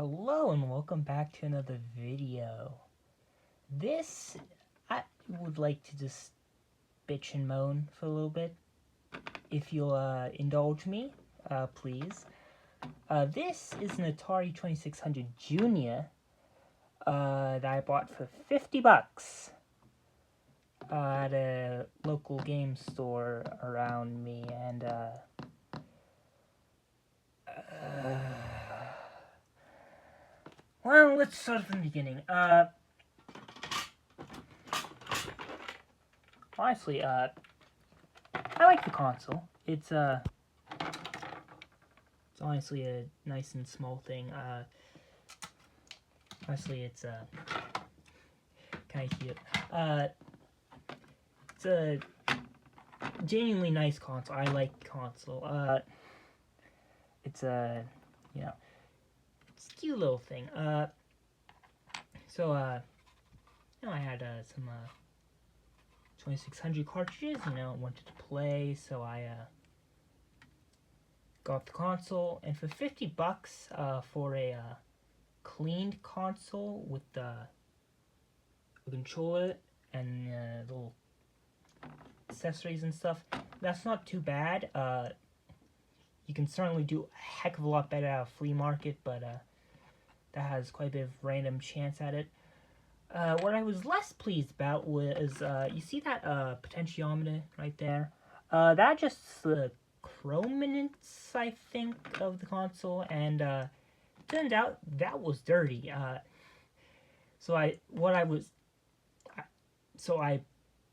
Hello and welcome back to another video. I would like to just bitch and moan for a little bit. If you'll indulge me, please. This is an Atari 2600 Junior that I bought for 50 bucks at a local game store around me, and well, let's start from the beginning. Honestly, I like the console. It's honestly a nice and small thing. Honestly, it's kind of cute. It's a genuinely nice console. I like the console. It's a it's a cute little thing. I had some 2600 cartridges. Wanted to play, so I got the console, and for 50 bucks for a cleaned console with a controller and little accessories and stuff, that's not too bad. You can certainly do a heck of a lot better at a flea market, but that has quite a bit of random chance at it. What I was less pleased about was, you see that potentiometer right there? That just the chrominance, I think, of the console, and turned out that was dirty. So I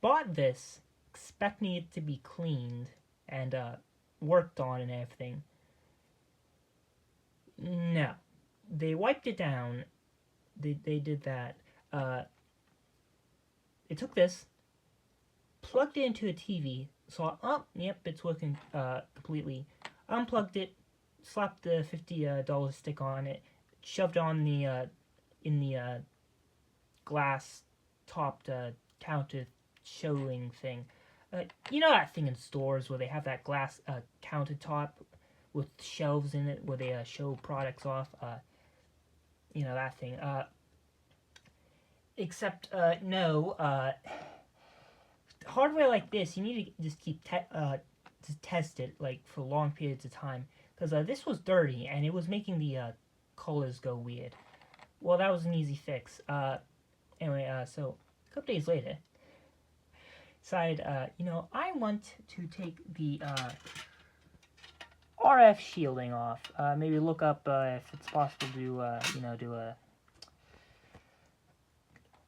bought this expecting it to be cleaned and worked on and everything. No, they wiped it down. They did that. They took this, plugged it into a TV, saw, oh, yep, it's working completely. Unplugged it, slapped the $50 stick on it, shoved on the in the glass topped counter showing thing. You know that thing in stores where they have that glass countertop with shelves in it where they show products off. You know that thing. Except no. Hardware like this, you need to just keep to test it like for long periods of time, because this was dirty and it was making the colors go weird. Well, that was an easy fix. Anyway, so a couple days later, decided, I want to take the RF shielding off. Maybe look up if it's possible to, do a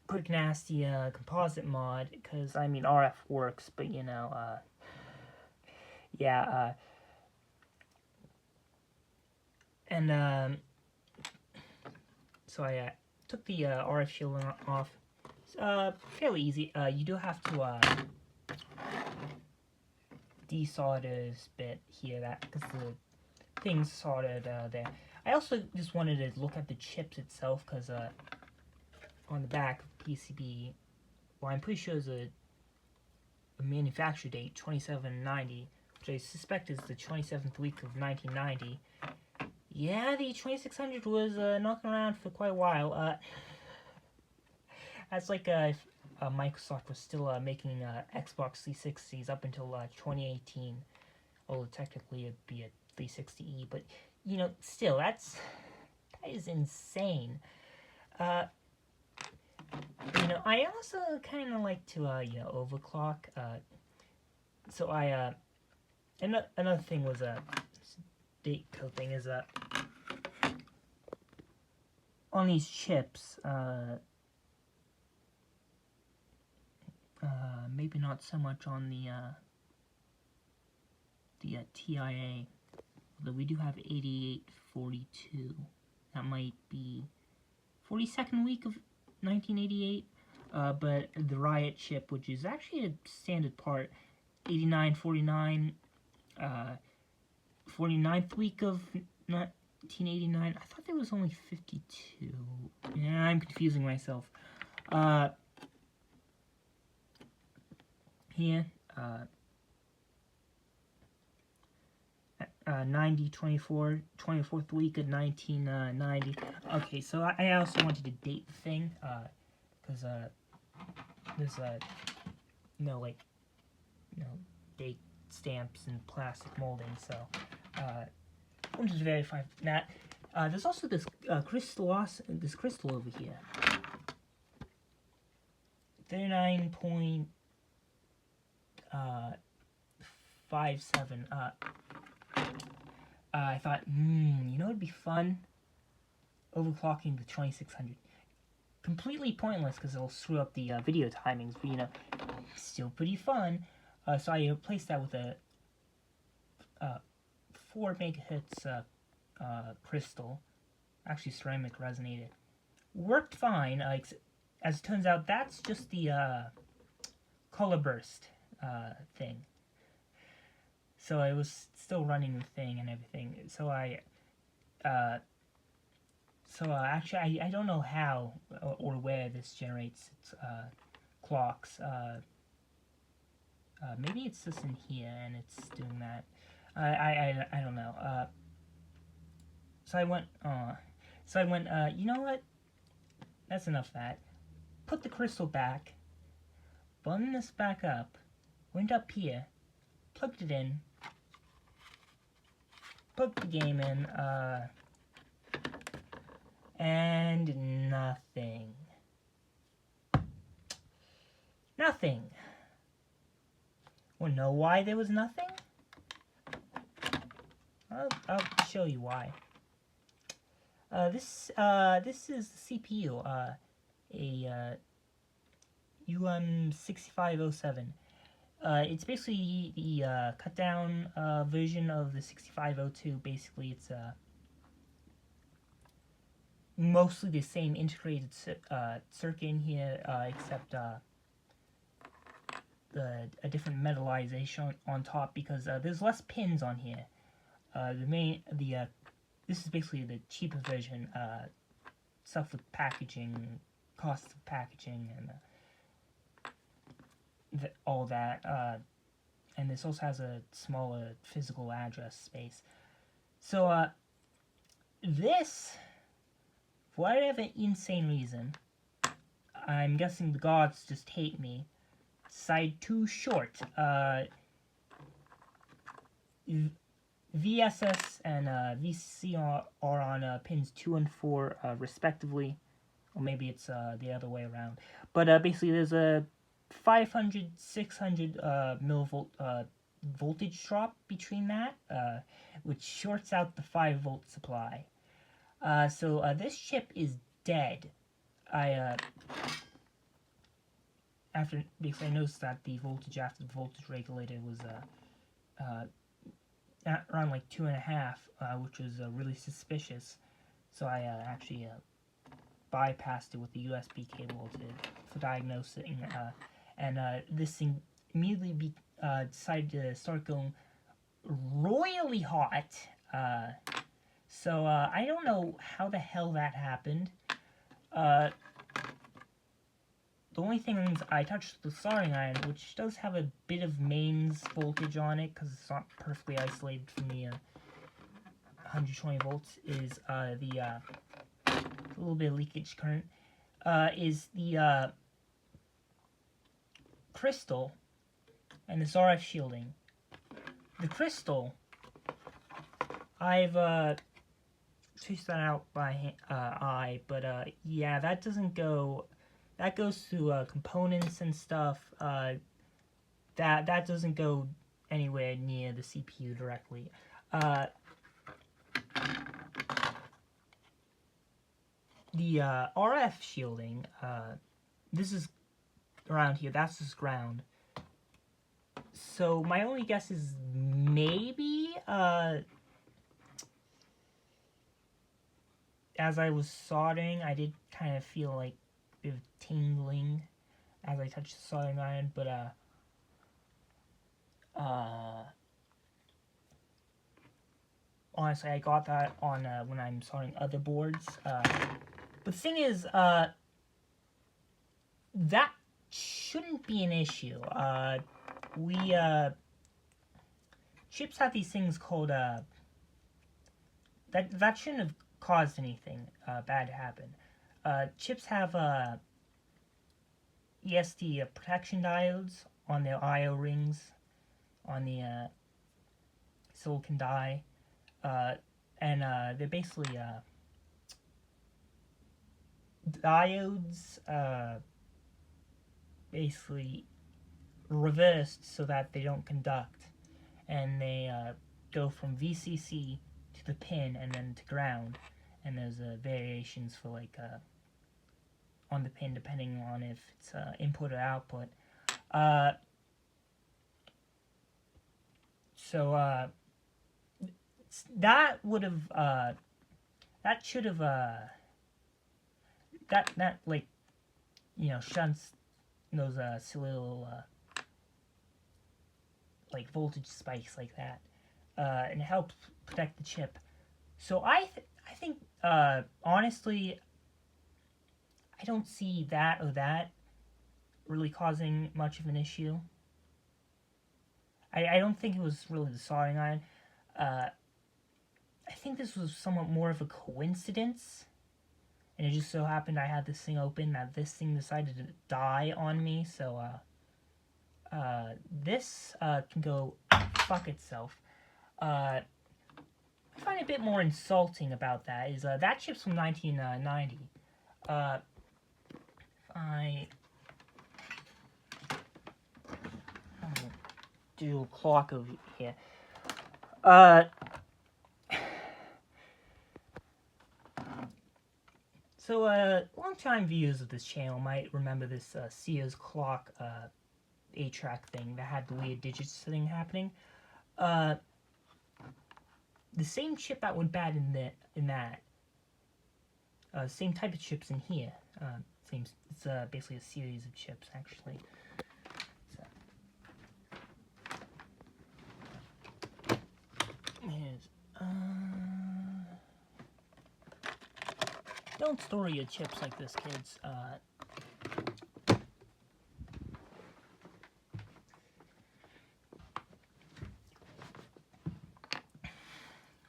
quick nasty composite mod, because, I mean, RF works, but, yeah, and, so I took the RF shielding off. Fairly easy. You do have to desolder this bit here, that because the thing's soldered there. I also just wanted to look at the chips itself, because on the back of PCB, well, I'm pretty sure there's a manufacture date, 2790, which I suspect is the 27th week of 1990. Yeah, the 2600 was knocking around for quite a while. That's like if Microsoft was still making Xbox 360s up until 2018. Although technically it'd be a 360e, but still, that is insane. I also kind of like to overclock. So I another thing was date coping is on these chips. Maybe not so much on the TIA, although we do have 8842. That might be 42nd week of 1988, but the Riot chip, which is actually a standard part, 8949, 49th week of 1989. I thought there was only 52. Yeah, I'm confusing myself. Here, 24th week of 1990. Okay, so I also wanted to date the thing, because there's like date stamps and plastic molding, so I'm just verify that. There's also this crystal over here. 39.57. I thought, it'd be fun overclocking the 2600. Completely pointless because it'll screw up the video timings, but still pretty fun. So I replaced that with a 4 megahertz crystal, actually ceramic resonated. Worked fine. As it turns out, that's just the color burst thing. So I was still running the thing and everything. So actually, I don't know how or where this generates its clocks. Maybe it's just in here and it's doing that. I don't know. So I went, you know what? That's enough of that. Put the crystal back, button this back up, went up here, plugged it in, plugged the game in, and nothing. Nothing. Want to know why there was nothing? I'll show you why. This is the CPU, a UM6507. It's basically the cut down version of the 6502. Basically, it's mostly the same integrated circuit in here, except a different metallization on top because there's less pins on here. This is basically the cheaper version, stuff with packaging, cost of packaging, and all that. And this also has a smaller physical address space. So, this, for whatever insane reason, I'm guessing the gods just hate me, decided to short VSS and VC are on pins 2 and 4 respectively, or maybe it's the other way around. But basically, there's a 500, 600 millivolt voltage drop between that, which shorts out the 5-volt supply. So this chip is dead. Because I noticed that the voltage after the voltage regulator was around like 2.5, which was really suspicious. So I actually bypassed it with the USB cable for diagnosing, and this thing immediately decided to start going royally hot. So I don't know how the hell that happened. The only thing is I touched the soldering iron, which does have a bit of mains voltage on it, because it's not perfectly isolated from the 120 volts, is a little bit of leakage current, is the crystal and this RF shielding. The crystal, I've traced that out by eye, but yeah, that doesn't go... That goes to components and stuff. That doesn't go anywhere near the CPU directly. The RF shielding, this is around here. That's just ground. So my only guess is maybe as I was soldering, I did kind of feel like bit of tingling as I touched the soldering iron, but honestly, I got that on when I'm soldering other boards. But the thing is, that shouldn't be an issue. Chips have these things called that shouldn't have caused anything bad to happen. Chips have ESD protection diodes on their I/O rings on the silicon die, and they're basically diodes, basically reversed so that they don't conduct, and they go from VCC to the pin and then to ground, and there's variations for like on the pin depending on if it's input or output. So that would have that should have that like shunts those silly little like voltage spikes like that, and helps protect the chip. So I think honestly, I don't see that or that really causing much of an issue. I don't think it was really the soldering iron. I think this was somewhat more of a coincidence, and it just so happened I had this thing open that this thing decided to die on me. So this can go fuck itself. I find a bit more insulting about that is that chip's from 1990. I'm gonna do a clock over here. So long-time viewers of this channel might remember this Sears clock 8-track thing that had the weird digits thing happening. The same chip that went bad in that. Same type of chips in here. It's basically a series of chips, actually. So, here's, don't store your chips like this, kids.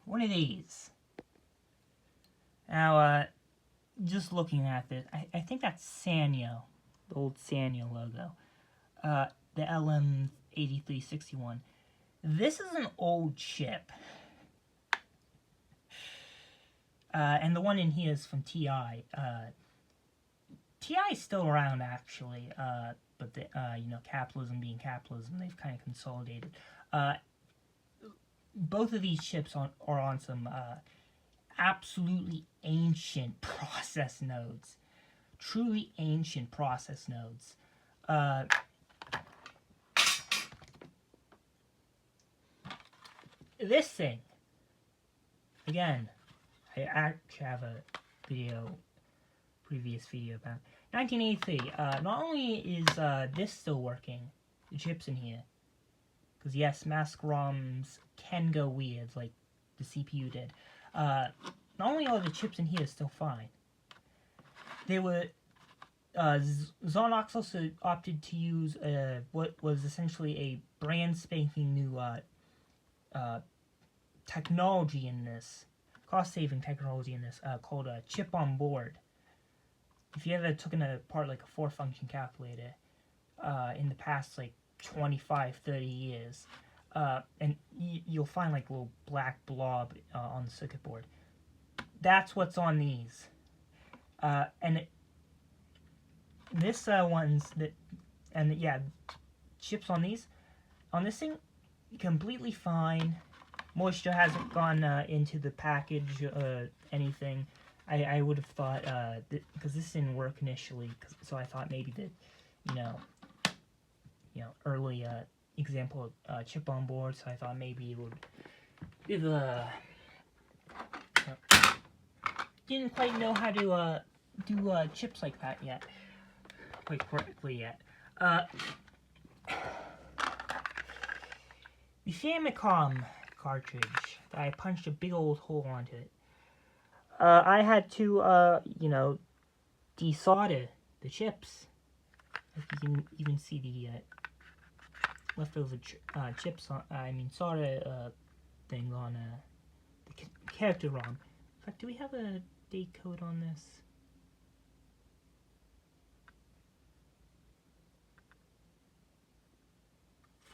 One of these. Now, just looking at this, I think that's Sanyo, the old Sanyo logo. The LM8361. This is an old chip. And the one in here is from TI. TI is still around, actually, but capitalism being capitalism, they've kind of consolidated. Both of these chips are on some absolutely ancient process nodes. Truly ancient process nodes. This thing, again, I actually have a previous video about 1983. Not only is this still working, the chips in here, because yes, mask ROMs can go weird, like the CPU did. Not only are the chips in here still fine, they were Zonox also opted to use what was essentially a brand spanking new technology in this, cost-saving technology in this, called a chip on board. If you ever took apart like a 4-function calculator in the past like 25-30 years, and you'll find like a little black blob on the circuit board. That's what's on these. This one's that, and yeah, chips on these, on this thing, completely fine. Moisture hasn't gone into the package or anything. I would have thought, because this didn't work initially, so I thought maybe that, early example chip on board, so I thought maybe it would give didn't quite know how to do chips like that yet, quite correctly yet. The Famicom cartridge, I punched a big old hole onto it. I had to, desolder the chips. Like you can even see the leftover chips on, solder thing on the character ROM. In fact, do we have a date code on this?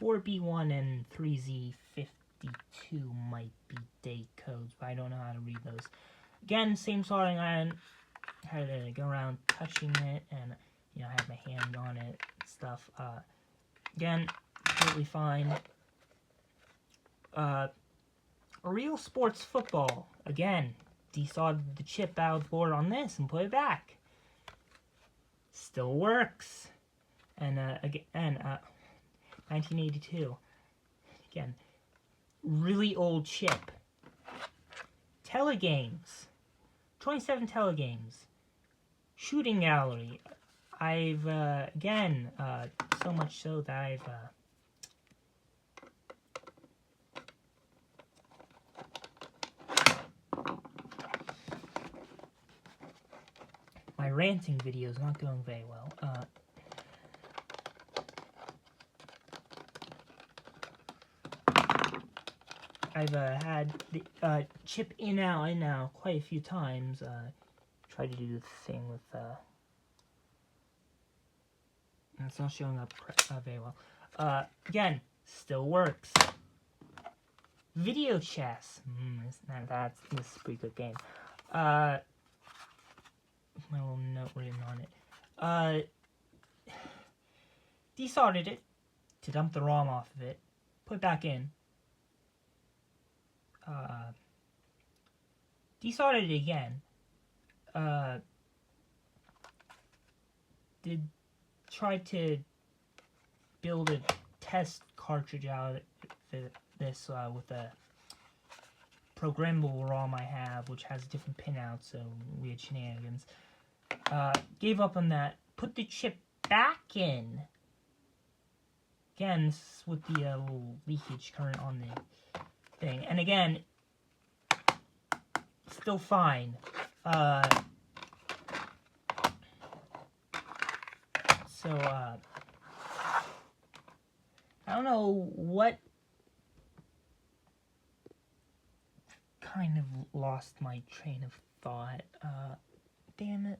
"4B1 and 3Z52 might be date codes, but I don't know how to read those. Again, same soldering iron. I had to go around touching it, and I had my hand on it, stuff. Again, totally fine. Real sports football. Again, desoldered the chip out of the board on this and put it back. Still works. And again, 1982. Again, really old chip. Telegames. 27 telegames. Shooting gallery. I've, again, so much so that I've, my ranting video is not going very well. I've had the chip in out quite a few times. Tried to do the thing with it's not showing up very well. Again, still works. Video chess. This is a pretty good game. My little note written on it. Desoldered it to dump the ROM off of it. Put it back in. Desoldered it again. Tried to build a test cartridge out of this with a programmable ROM I have, which has a different pinout, so weird shenanigans. Gave up on that. Put the chip back in. Again, this is with the little leakage current on the thing. And again, still fine. So, I don't know what kind of lost my train of thought. Damn it.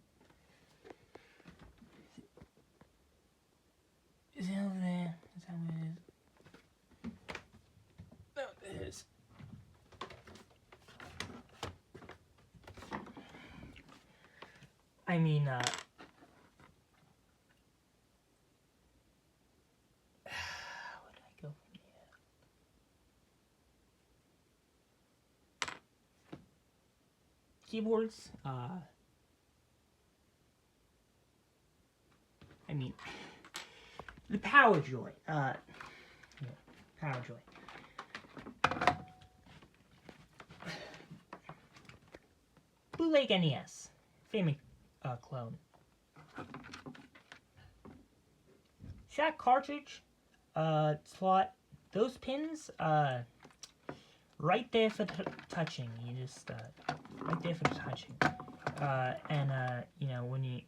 Is it over there? Is that what it is? No, it is. I mean, where did I go from here? Keyboards, I mean, the Power Joy, Power Joy. Bootleg NES, famous clone. See that cartridge slot? Those pins, right there for touching. You just right there for the touching. When you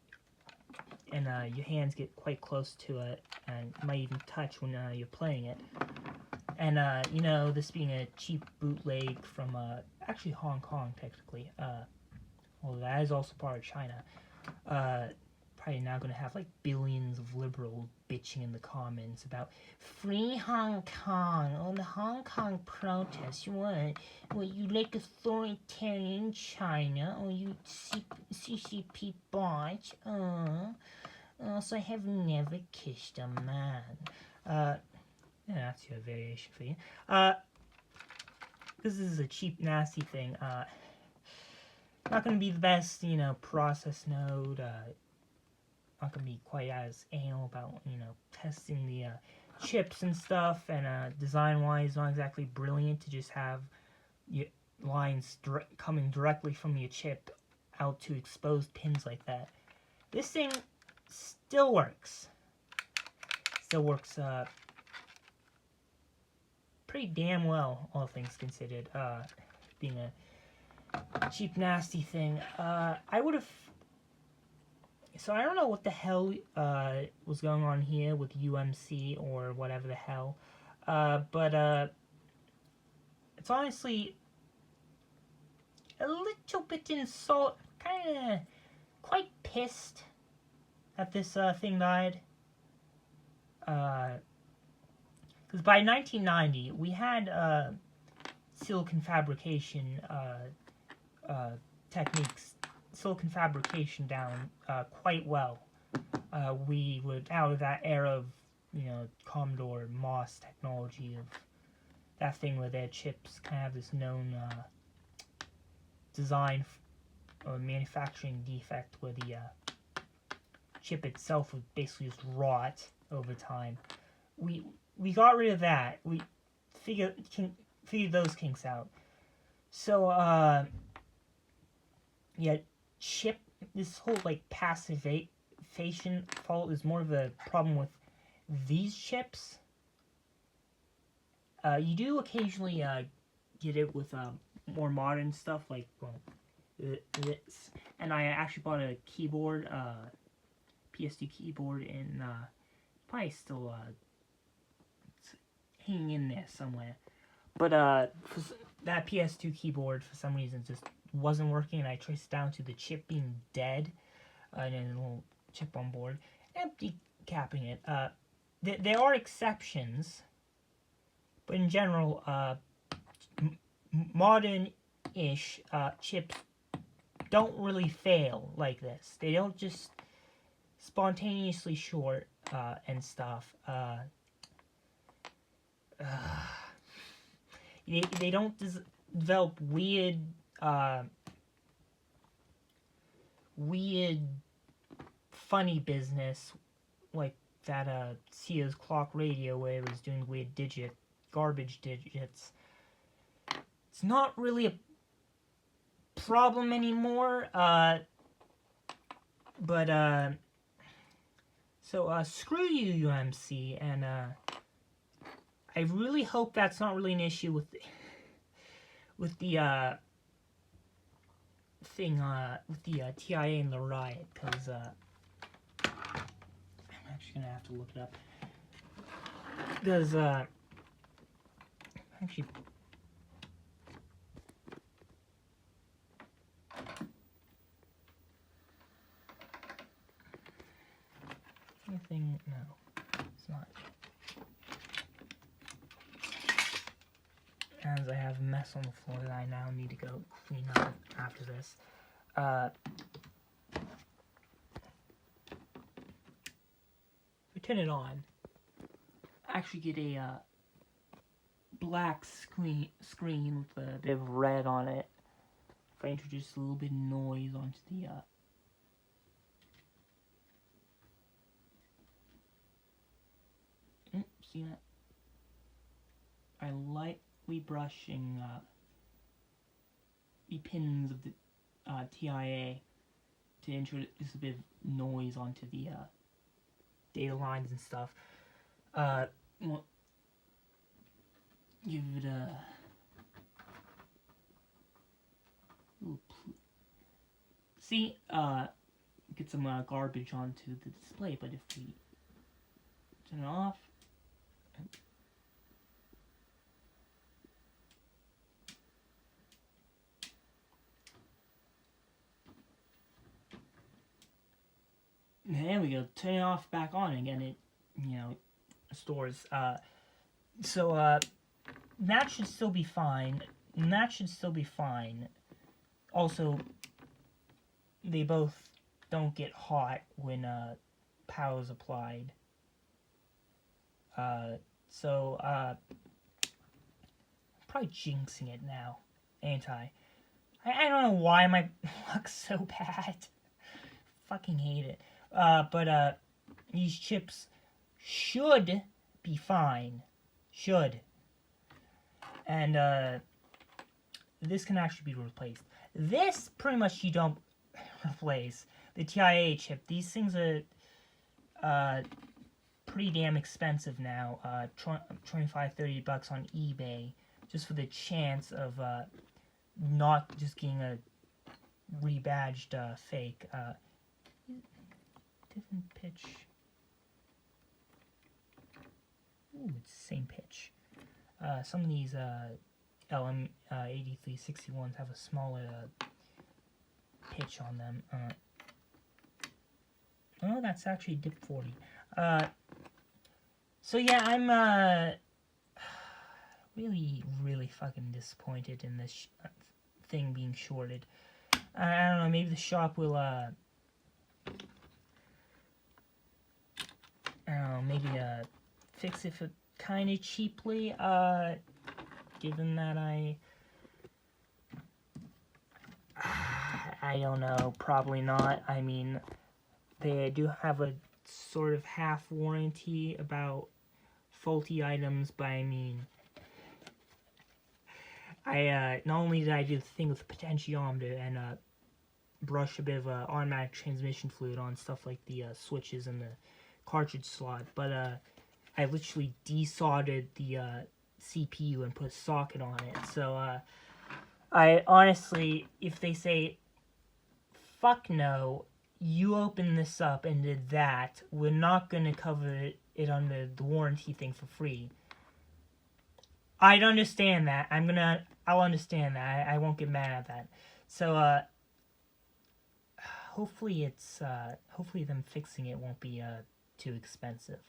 your hands get quite close to it, and you might even touch when you're playing it. And this being a cheap bootleg from actually Hong Kong, technically. Well, that is also part of China. Probably now going to have like billions of liberals bitching in the comments about free Hong Kong, on the Hong Kong protests. You like authoritarian China, or you CCP bots. Also, I have never kissed a man. Yeah, that's your variation for you. This is a cheap, nasty thing. Not going to be the best, process node. Not going to be quite as anal about, testing the chips and stuff. And design-wise, not exactly brilliant to just have your lines coming directly from your chip out to exposed pins like that. This thing still works. Still works pretty damn well, all things considered. Being a cheap, nasty thing. I would have... So I don't know what the hell was going on here with UMC or whatever the hell. But it's honestly a little bit kind of quite pissed that this thing died. Because by 1990, we had silicon fabrication techniques, silicon fabrication down quite well. We were out of that era of, Commodore MOS technology, of that thing where their chips kind of have this known design or manufacturing defect where the chip itself would basically just rot over time. We got rid of that. We figured those kinks out. So this whole passivation fault is more of a problem with these chips. You do occasionally get it with more modern stuff like this. And I actually bought a keyboard, PS2 keyboard, and probably still it's hanging in there somewhere. But that PS2 keyboard for some reason just wasn't working, and I traced it down to the chip being dead, and then a little chip on board, and decapping it. There are exceptions, but in general, modern-ish chips don't really fail like this. They don't just spontaneously short and stuff. They don't develop weird funny business like that Sears clock radio where it was doing weird garbage digits. It's not really a problem anymore, so screw you, UMC, and I really hope that's not really an issue with the thing with the TIA and the riot, because I'm actually gonna have to look it up, because actually anything, no, it's not. As I have a mess on the floor that I now need to go clean up after this. We turn it on. Actually get a black screen with a bit of red on it. If I introduce a little bit of noise onto the see that? I lightly brushing the pins of the TIA to introduce a bit of noise onto the data lines and stuff. Well, give it a see, get some garbage onto the display, but if we turn it off, there we go. Turn it off, back on again. It, stores. So that should still be fine. Also, they both don't get hot when power is applied. So probably jinxing it now, ain't I? I don't know why my luck's so bad. Fucking hate it. But these chips should be fine. Should. And this can actually be replaced. This, pretty much, you don't replace. The TIA chip. These things are pretty damn expensive now. $25-30 on eBay. Just for the chance of not just getting a rebadged fake. Different pitch. Ooh, it's the same pitch. Some of these LM8361s have a smaller pitch on them. Oh, that's actually dip 40. So yeah, I'm really fucking disappointed in this thing being shorted. I don't know, maybe the shop will I don't know, maybe fix it for kind of cheaply, given that I don't know, probably not. I mean, they do have a sort of half warranty about faulty items, but I mean, not only did I do the thing with the potentiometer and brush a bit of automatic transmission fluid on stuff like the switches and the cartridge slot, but I literally desoldered the CPU and put a socket on it. So I honestly, if they say, fuck no, you opened this up and did that, we're not going to cover it under the warranty thing for free, I'd understand that. I'll understand that. I won't get mad at that. So, hopefully hopefully them fixing it won't be, too expensive.